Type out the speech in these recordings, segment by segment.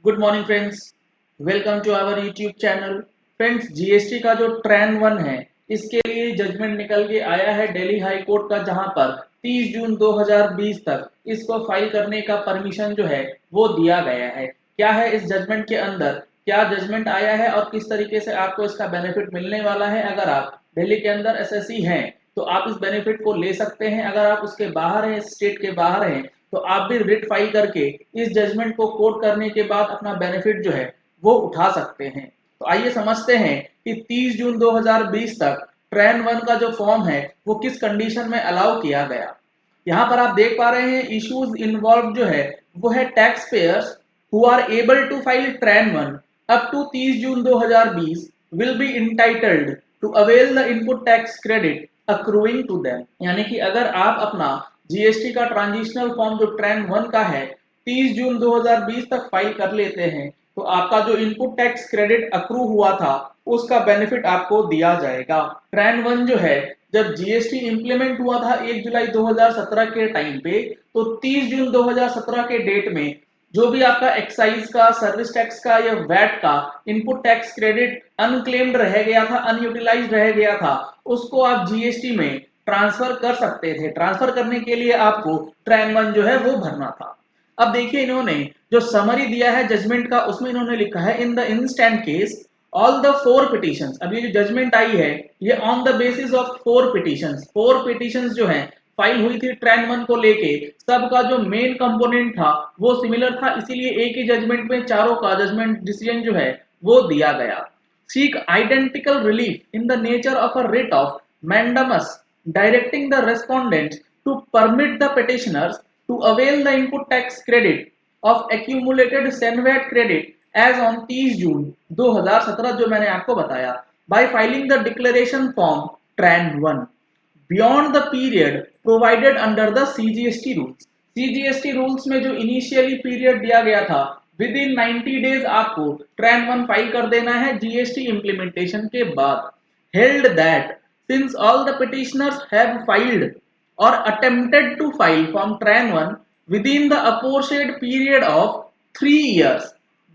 Good morning friends, welcome to our YouTube channel. Friends, GST का जो train 1 है, इसके लिए जजमेंट निकल के आया है दिल्ली हाई कोर्ट का, जहां पर 30 जून 2020 तक इसको फाइल करने का परमिशन जो है वो दिया गया है। क्या है इस जजमेंट के अंदर, क्या जजमेंट आया है और किस तरीके से आपको इसका बेनिफिट मिलने वाला है। अगर आप दिल्ली के अंदर एसएससी हैं तो आप इस बेनिफिट को ले सकते हैं। अगर आप उसके बाहर हैं, स्टेट के बाहर हैं, तो आप भी रिट फाइल करके इस जजमेंट को कोर्ट करने के बाद अपना बेनिफिट जो है वो उठा सकते हैं। तो आइए समझते हैं कि 30 जून 2020 तक ट्रेन 1 का जो फॉर्म है वो किस कंडीशन में अलाउ किया गया। यहाँ पर आप देख पा रहे हैं इश्यूज इन्वॉल्व जो है वो है tax payers who are able to file TRAN 1 up to 30 June 2020 will be entitled to avail the input tax credit accruing to them. यानी कि अगर आप अपना जीएसटी का ट्रांजिशनल फॉर्म जो ट्रेन 1 का है 30 जून 2020 तक फाइल कर लेते हैं तो आपका जो इनपुट टैक्स क्रेडिट अक्रू हुआ था उसका बेनिफिट आपको दिया जाएगा। ट्रेन 1 जो है जब जीएसटी इंप्लीमेंट हुआ था 1 जुलाई 2017 के टाइम पे, तो 30 जून 2017 के डेट में जो भी आपका एक्साइज का, सर्विस टैक्स का या वैट का इनपुट टैक्स क्रेडिट अनक्लेम्ड रह गया था, अनयूटिलाइज्ड रह गया था, उसको आप जीएसटी में ट्रांसफर कर सकते थे। ट्रांसफर करने के लिए आपको ट्रेन 1 जो है वो भरना था। अब देखिए, इन्होंने जो समरी दिया है जजमेंट का उसमें इन्होंने लिखा है in the instant case all the 4 petitions. अब ये जो जजमेंट आई है ये on the basis of 4 petitions. 4 petitions जो है फाइल हुई थी ट्रेन 1 को लेके, सबका जो मेन कंपोनेंट था वो सिमिलर था, इसीलिए एक ही जजमेंट में चारों का जजमेंट डिसीजन जो है वो दिया गया। Seek identical relief in the nature of a writ of mandamus directing the respondents to permit the petitioners to avail the input tax credit of accumulated SENVAT credit as on 30 जून 2017 जो मैंने आपको बताया by filing the declaration form TRAN 1 beyond the period provided under the CGST rules। CGST rules में जो initially period दिया गया था with in 90 days आपको ट्रेन 1 फाइल कर देना है जीएसटी इंप्लीमेंटेशन के बाद। Held that since all the petitioners have filed or attempted to file from TRAN 1 within the aforesaid period of 3 years,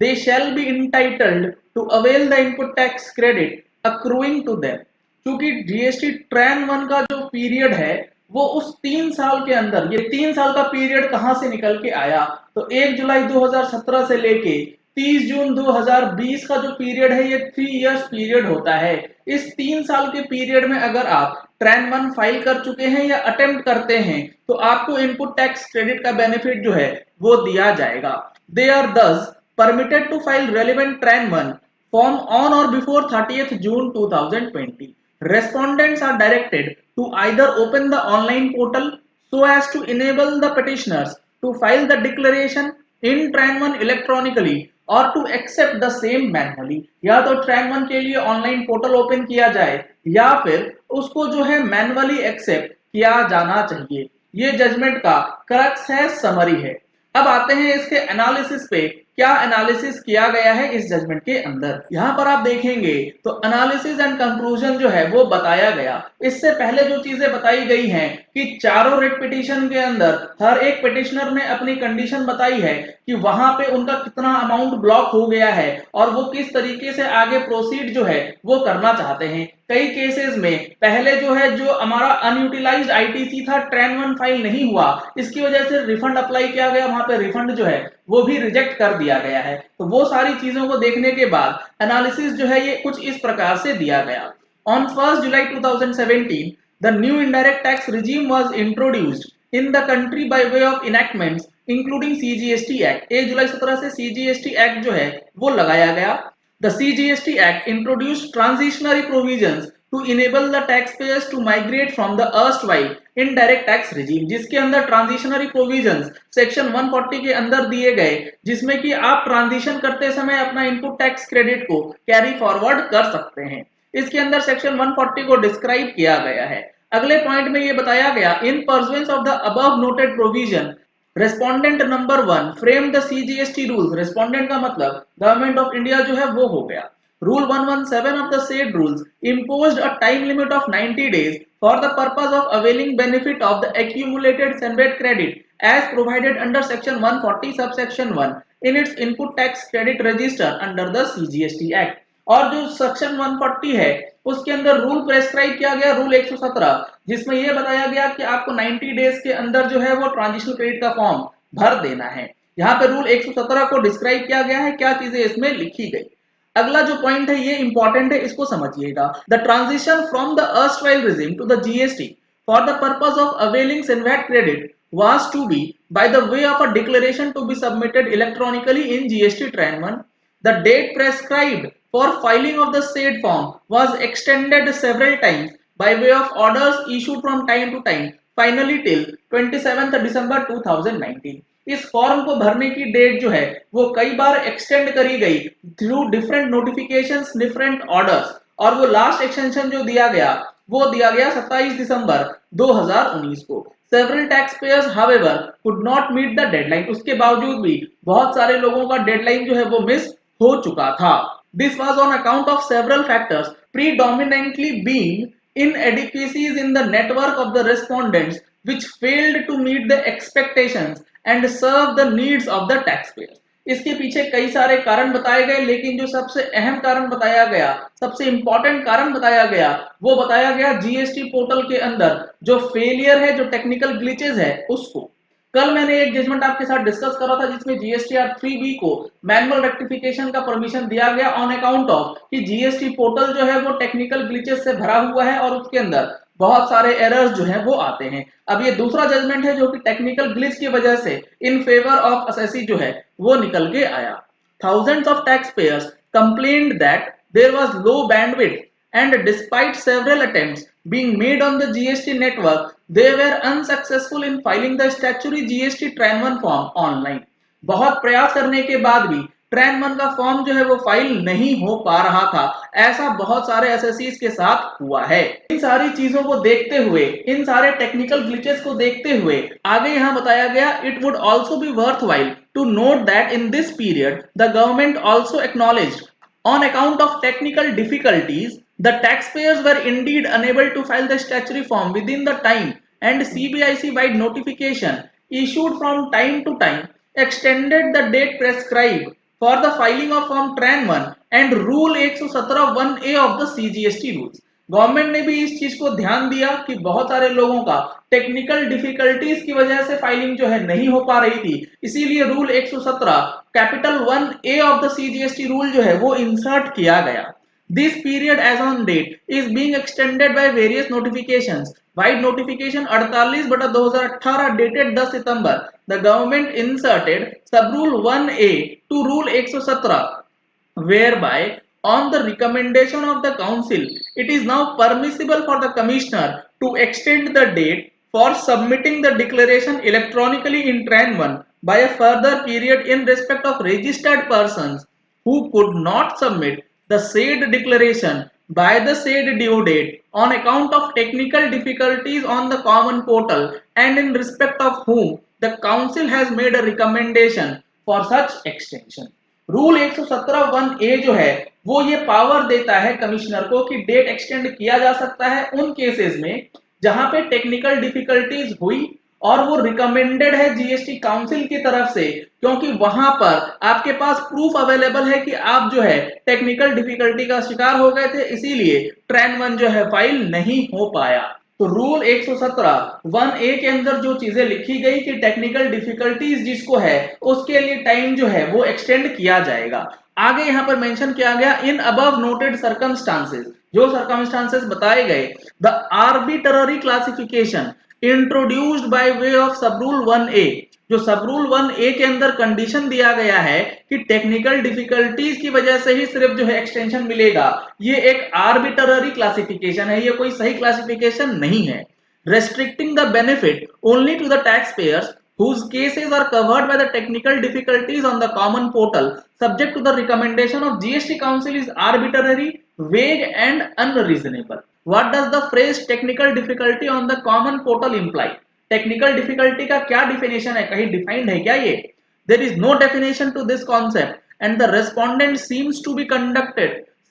they shall be entitled to avail the input tax credit accruing to them। क्योंकि GST train 1 का जो period है वो उस 3 साल के अंदर, ये 3 साल का पीरियड कहां से निकल के आया, तो 1 जुलाई 2017 से लेके 30 जून 2020 का जो पीरियड है ये 3 इयर्स पीरियड होता है। इस 3 साल के पीरियड में अगर आप ट्रेन 1 फाइल कर चुके हैं या अटेम्प्ट करते हैं तो आपको इनपुट टैक्स क्रेडिट का बेनिफिट जो है वो दिया जाएगा। They are thus permitted to file relevant TRAN 1 form on or before 30th June 2020। Respondents are directed to either open the online portal so as to enable the petitioners to file the declaration in TRAN 1 electronically or to accept the same manually। या तो TRAN 1 के लिए online portal open किया जाए या फिर उसको जो है मैनुअली एक्सेप्ट किया जाना चाहिए। ये जजमेंट का क्रक्स है, समरी है। अब आते हैं इसके एनालिसिस पे, क्या एनालिसिस किया गया है इस जजमेंट के अंदर। यहां पर आप देखेंगे तो एनालिसिस एंड कंक्लूजन जो है वो बताया गया। इससे पहले जो चीजें बताई गई हैं कि चारों रिट पिटीशन के अंदर हर एक पिटिशनर ने अपनी कंडीशन बताई है कि वहां पे उनका कितना अमाउंट ब्लॉक हो गया है और वो किस तरीके से आगे प्रोसीड जो है वो करना चाहते हैं। कई केसेस में पहले जो है जो हमारा अनयूटिलाइज्ड आईटीसी था ट्रेन 1 फाइल नहीं हुआ, इसकी वजह से रिफंड अप्लाई किया गया, वहां पे रिफंड जो है वो भी रिजेक्ट कर दिया गया है। तो वो सारी चीजों को देखने के बाद एनालिसिस जो है ये कुछ इस प्रकार से दिया गया। On 1 July 2017 the new indirect tax regime was introduced in the country by way of enactments including CGST act. 1 जुलाई 17 से सीजीएसटी एक्ट जो है वो लगाया गया। The CGST act introduced transitionary provisions to enable the tax payers to migrate from the erstwhile indirect tax regime, जिसके अंदर transitionary provisions section 140 के अंदर दिए गए, जिसमें कि आप ट्रांजिशन करते समय अपना इनपुट टैक्स क्रेडिट को कैरी फॉरवर्ड कर सकते हैं। इसके अंदर सेक्शन 140 को डिस्क्राइब किया गया है। अगले पॉइंट में ये बताया गया, इन pursuance of the above noted provision respondent number 1 frame the CGST rules. Respondent का मतलब गवर्नमेंट ऑफ इंडिया जो है वो हो गया। Rule 117 of the said rules imposed a time limit of 90 days for the purpose of availing benefit of the accumulated SENVAT credit as provided under section 140 subsection 1 in its input tax credit register under the CGST Act। और जो section 140 है उसके अंदर rule prescribe किया गया, rule 117, जिसमें यह बताया गया कि आपको 90 डेज के अंदर जो है वो ट्रांजिशनल क्रेडिट का फॉर्म भर देना है। यहाँ पे रूल 117 को डिस्क्राइब किया गया है, क्या चीजें इसमें लिखी गई। अगला जो पॉइंट है ये इंपॉर्टेंट है, इसको समझिएगा। The transition from the erstwhile regime to the GST for the purpose of availing SINVAT credit was to be by the way of a declaration to be submitted electronically in GST Tran 1. The date prescribed for filing of the said form was extended several times by way of orders issued from time to time, finally till 27th December 2019। इस form को भरने की date जो है वो कई बार extend करी गई through different notifications, different orders, और वो लास्ट एक्सटेंशन जो दिया गया वो दिया गया 27 दिसंबर 2019 को। Several tax payers however could not meet the deadline, उसके बावजूद भी बहुत सारे लोगों का डेडलाइन जो है वो मिस हो चुका था। This was on account of several factors, predominantly being inadequacies in the network of the respondents which failed to meet the expectations and serve the needs of the taxpayers। इसके पीछे कई सारे कारण बताए गए, लेकिन जो सबसे अहम कारण बताया गया, सबसे इंपॉर्टेंट कारण बताया गया, वो बताया गया जीएसटी पोर्टल के अंदर जो फेलियर है, जो टेक्निकल ग्लिचेस है उसको। कल मैंने एक जजमेंट आपके साथ डिस्कस करा था जिसमें जीएसटीआर 3B को मैनुअल रेक्टिफिकेशन का परमिशन दिया गया ऑन अकाउंट ऑफ कि जीएसटी पोर्टल जो है वो टेक्निकल ग्लिचेस से भरा हुआ है और उसके अंदर बहुत सारे एरर्स जो हैं वो आते हैं। अब ये दूसरा जजमेंट है जो कि टेक्निकल ग्लिच की वजह से इन फेवर ऑफ असेसी जो है वो निकल के आया। Thousands of taxpayers complained that there was low bandwidth, and despite several attempts being made on the GST network, they were unsuccessful in filing the statutory GST Tran 1 form online। बहुत प्रयास करने के बाद भी ट्रैन 1 का form जो है वो फाइल नहीं हो पा रहा था, ऐसा बहुत सारे एसएससीज के साथ हुआ है। इन सारी चीजों को देखते हुए, इन सारे टेक्निकल ग्लिचेस को देखते हुए आगे यहाँ बताया गया, it would also be worthwhile to note that in this period the government also acknowledged on account of technical difficulties the taxpayers were indeed unable to file the statutory form within the time, and CBIC wide notification issued from time to time extended the date prescribed for the filing of form Tran 1 and rule 117 1A of the CGST rules। Government ने भी इस चीज को ध्यान दिया कि बहुत सारे लोगों का टेक्निकल डिफिकल्टीज की वजह से फाइलिंग जो है नहीं हो पा रही थी, इसीलिए rule 117 capital 1A of the CGST rule जो है वो इंसर्ट किया गया। This period as on date is being extended by various notifications. Vide notification 48/2018 dated 10 September the government inserted sub rule 1A to rule 117 whereby on the recommendation of the council it is now permissible for the commissioner to extend the date for submitting the declaration electronically in Tran 1 by a further period in respect of registered persons who could not submit the said declaration by the said due date on account of technical difficulties on the common portal, and in respect of whom the council has made a recommendation for such extension। Rule 117 1A जो है वो ये power देता है commissioner को कि date extend किया जा सकता है उन केसेस में जहां पे टेक्निकल डिफिकल्टीज हुई और वो रिकमेंडेड है जीएसटी काउंसिल की तरफ से, क्योंकि वहां पर आपके पास प्रूफ अवेलेबल है कि आप जो है टेक्निकल डिफिकल्टी का शिकार हो गए थे, इसीलिए ट्रैन 1 जो है फाइल नहीं हो पाया। तो रूल 117 1A के अंदर जो चीजें लिखी गई कि टेक्निकल डिफिकल्टीज जिसको है उसके लिए टाइम जो है वो एक्सटेंड किया जाएगा। आगे यहां पर मेंशन किया गया इन अबव नोटेड सर्कमस्टांसेस, जो सर्कमस्टांसेस बताए गए, the arbitrary classification introduced by way of सब रूल 1A, जो सब रूल 1A के अंदर कंडीशन दिया गया है कि टेक्निकल डिफिकल्टीज की वजह से ही सिर्फ जो है एक्सटेंशन मिलेगा, ये एक आर्बिट्ररी क्लासिफिकेशन है, ये कोई सही क्लासिफिकेशन नहीं है। Restricting the benefit only to the tax payers whose cases are covered by the technical difficulties on the common portal subject to the recommendation of GST Council is arbitrary, vague and unreasonable। What does the phrase technical difficulty on the common portal imply? Technical difficulty का क्या definition है, कहीं defined है क्या ये? There is no definition to this concept and the respondent seems to be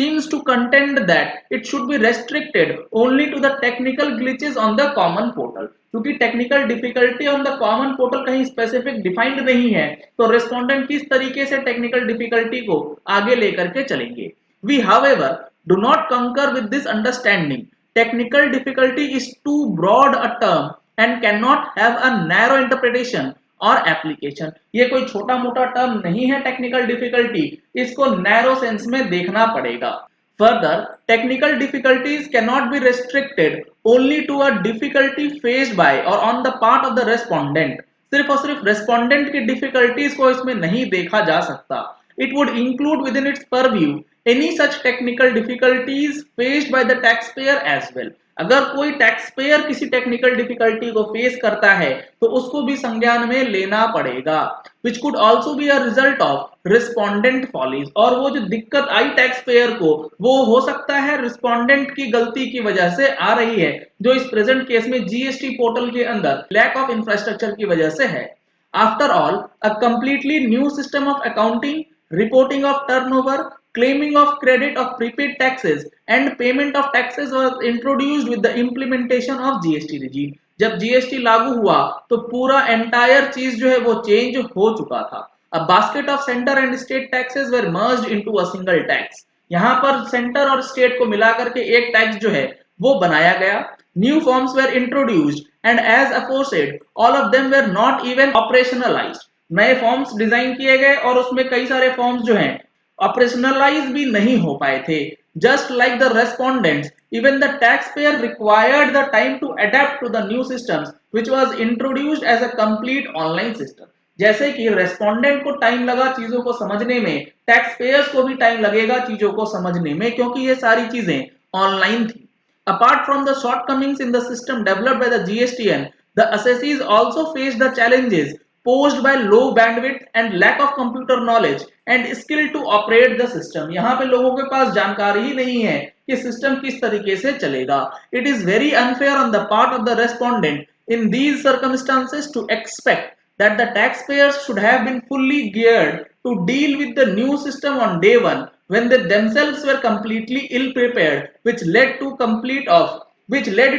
seems to contend that it should be restricted only to the technical glitches on the common portal. क्योंकि technical difficulty on the common portal कहीं specific defined नहीं है, तो respondent किस तरीके से technical difficulty को आगे लेकर के चलेंगे. We however do not concur with this understanding. Technical difficulty is too broad a term and cannot have a narrow interpretation और एप्लीकेशन. ये कोई छोटा मोटा टर्म नहीं है टेक्निकल डिफिकल्टी, इसको नैरो सेंस में देखना पड़ेगा. Further, technical difficulties can not be restricted only to a difficulty faced by or on the part of the respondent. सिर्फ और सिर्फ रेस्पोंडेंट की डिफिकल्टीज को इसमें नहीं देखा जा सकता. It would include within its purview any such technical difficulties faced by the taxpayer as well. अगर कोई टैक्स पेयर किसी टेक्निकल डिफिकल्टी को फेस करता है तो उसको भी संज्ञान में लेना पड़ेगा. Which could also be a result of respondent follies. और वो जो दिक्कत आई टैक्स पेयर को वो हो सकता है रिस्पोंडेंट की गलती की वजह से आ रही है, जो इस प्रेजेंट केस में जीएसटी पोर्टल के अंदर लैक ऑफ इंफ्रास्ट्रक्चर की वजह से है. After all, a completely new system of accounting, reporting of turnover, claiming of credit of prepaid taxes and payment of taxes was introduced with the implementation of GST regime. जब GST लागू हुआ तो पूरा entire चीज जो है वो change हो चुका था. A basket of center and state taxes were merged into a single tax. यहाँ पर सेंटर और स्टेट को मिला करके एक टैक्स जो है वो बनाया गया. New forms were introduced and as aforesaid, all of them were not even operationalized. नए फॉर्म्स डिजाइन किए गए और उसमें कई सारे फॉर्म्स जो हैं ऑपरेशनलाइज भी नहीं हो पाए थे. Just like the respondents, even the tax payer required the time to adapt to the new systems which was introduced as a complete online system. जैसे कि रेस्पोंडेंट को टाइम लगा चीजों को समझने में, टैक्स पेयर्स को भी टाइम लगेगा चीजों को समझने में, क्योंकि ये सारी चीजें ऑनलाइन थी. Apart from the shortcomings in the system developed by the GSTN, the assessees also faced the challenges posed by low bandwidth and lack of computer knowledge and skill to operate the system. यहाँ पे लोगों के पास जानकारी ही नहीं है कि system किस तरीके से चलेगा. It is very unfair on the part of the respondent in these circumstances to expect that the taxpayers should have been fully geared to deal with the new system on day one when they themselves were completely ill prepared, which led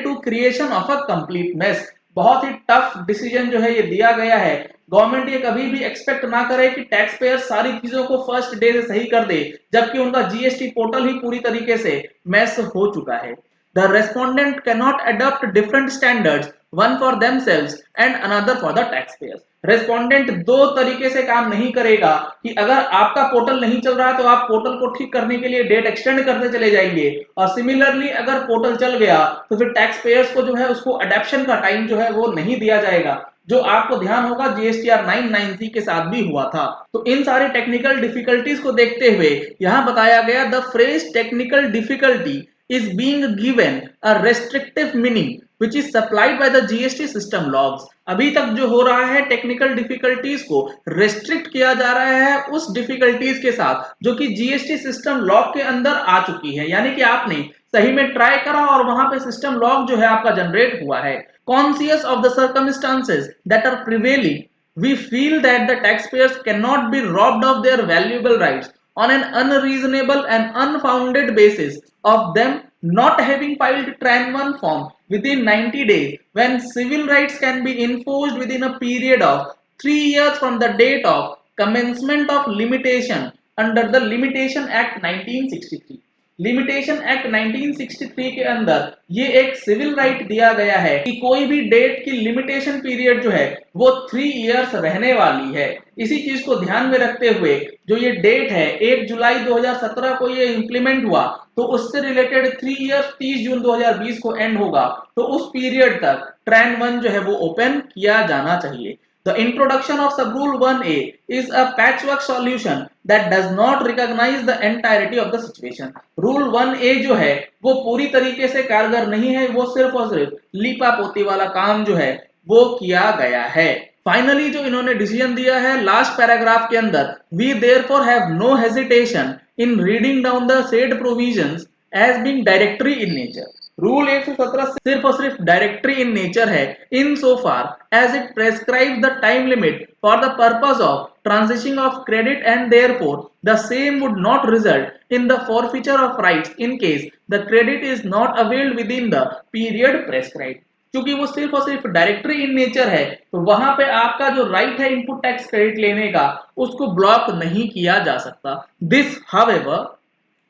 to creation of a complete mess. बहुत ही tough decision जो है ये दिया गया है. Government ये कभी भी एक्सपेक्ट ना करे कि टैक्स पेयर सारी चीजों को फर्स्ट डे से सही कर दे, जबकि उनका जीएसटी पोर्टल ही पूरी तरीके से मैस हो चुका है. The respondent cannot adopt different standards, one for themselves and another for the taxpayers. Respondent दो तरीके से काम नहीं करेगा कि अगर आपका पोर्टल नहीं चल रहा है तो आप पोर्टल को ठीक करने के लिए डेट एक्सटेंड करते चले जाएंगे, और सिमिलरली अगर पोर्टल चल गया तो फिर टैक्स पेयर्स को जो है उसको अडेप्शन का टाइम जो है वो नहीं दिया जाएगा, जो आपको ध्यान होगा जीएसटीआर 993 के साथ भी हुआ था. तो इन सारी टेक्निकल डिफिकल्टीज को देखते हुए यहाँ बताया गया the phrase technical difficulty is being given a restrictive meaning which is supplied by the GST system logs. अभी तक जो हो रहा है टेक्निकल डिफिकल्टीज को रेस्ट्रिक्ट किया जा रहा है उस डिफिकल्टीज के साथ जो कि जीएसटी सिस्टम लॉग के अंदर आ चुकी है, यानी कि आपने सही में ट्राई करा और वहां पे सिस्टम लॉग जो है आपका जनरेट हुआ है. Conscious of the circumstances that are prevailing, we feel that the taxpayers cannot be robbed of their valuable rights on an unreasonable and unfounded basis of them not having filed Tran 1 form within 90 days when civil rights can be enforced within a period of 3 years from the date of commencement of limitation under the Limitation Act 1963. Limitation act 1963 के अंदर ये एक civil right दिया गया है कि कोई भी डेट की लिमिटेशन पीरियड जो है वो 3 इयर्स रहने वाली है. इसी चीज को ध्यान में रखते हुए जो ये डेट है 1 जुलाई 2017 को ये इंप्लीमेंट हुआ, तो उससे रिलेटेड 3 इयर्स 30 जून 2020 को एंड होगा, तो उस पीरियड तक ट्रैन 1 जो है वो ओपन किया जाना चाहिए. The introduction of Subrule 1A is a patchwork solution that does not recognize the entirety of the situation. Rule 1A जो है वो पूरी तरीके से कारगर नहीं है, वो सिर्फ और सिर्फ लीपा पोती वाला काम जो है वो किया गया है. फाइनली जो इन्होंने डिसीजन दिया है लास्ट पैराग्राफ के अंदर, we therefore have no hesitation in reading down the said provisions as being directory in nature. Rule 117 सिर्फ और सिर्फ डायरेक्टरी इन नेचर है in so far as it prescribe the time limit for the purpose of transition of credit and therefore the same would not result in the forfeiture of rights in case the credit is not availed within the period prescribe. क्योंकि वो सिर्फ और सिर्फ directory in nature है तो वहां पे आपका जो राइट है इनपुट टैक्स क्रेडिट लेने का उसको ब्लॉक नहीं किया जा सकता। This however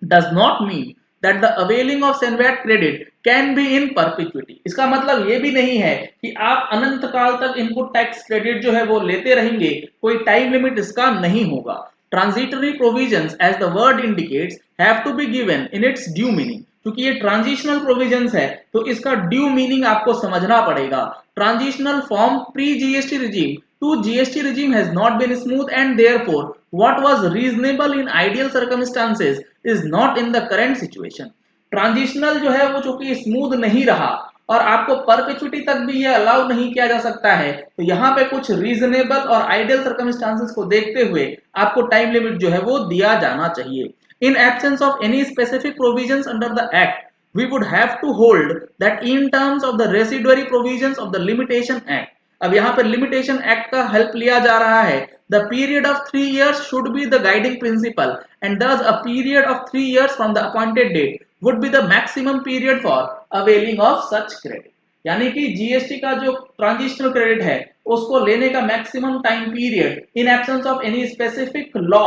does not mean that the availing of Senvat credit can be in perpetuity। इसका मतलब ये भी नहीं है कि आप अनंत काल तक इनपुट टैक्स क्रेडिट जो है वो लेते रहेंगे, कोई टाइम लिमिट इसका नहीं होगा। Transitory provisions as the word indicates have to be given in its due meaning. क्योंकि ये ट्रांजिशनल प्रोविजंस है तो इसका ड्यू मीनिंग आपको समझना पड़ेगा। Transitional from pre GST regime to GST regime has not been smooth and therefore what was reasonable in ideal circumstances is not in the current situation। Transitional जो है वो चूंकि स्मूथ नहीं रहा और आपको परपेचुइटी तक भी ये अलाउ नहीं किया जा सकता है तो यहाँ पे कुछ रीजनेबल और आइडियल सर्कमस्टांसेस को देखते हुए आपको टाइम लिमिट जो है वो दिया जाना चाहिए। In absence of any specific provisions under the act we would have to hold that in terms of the residuary provisions of the limitation act। अब यहाँ पर लिमिटेशन एक्ट का हेल्प लिया जा रहा है। The period of 3 years should be the guiding principal and thus a period of 3 years from the appointed date would be the maximum period for availing of such credit। यानी कि GST का जो transitional credit है उसको लेने का maximum time period in absence of any specific law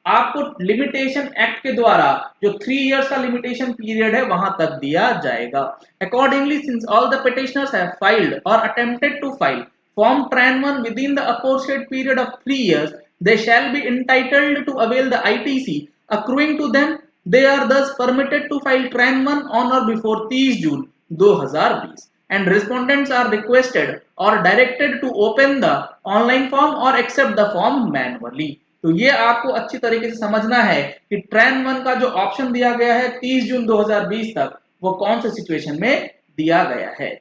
आपको limitation act के द्वारा जो 3 years का लिमिटेशन पीरियड है वहां तक दिया जाएगा। Accordingly since all the petitioners have filed or attempted to file Form Tran 1 within the aforesaid period of 3 years, they shall be entitled to avail the ITC accruing to them। They are thus permitted to file Tran 1 on or before 30 June 2020 and respondents are requested or directed to open the online form or accept the form manually। तो ये आपको अच्छी तरीके से समझना है कि train 1 का जो ऑप्शन दिया गया है 30 जून 2020 तक वो कौन से सिचुएशन में दिया गया है।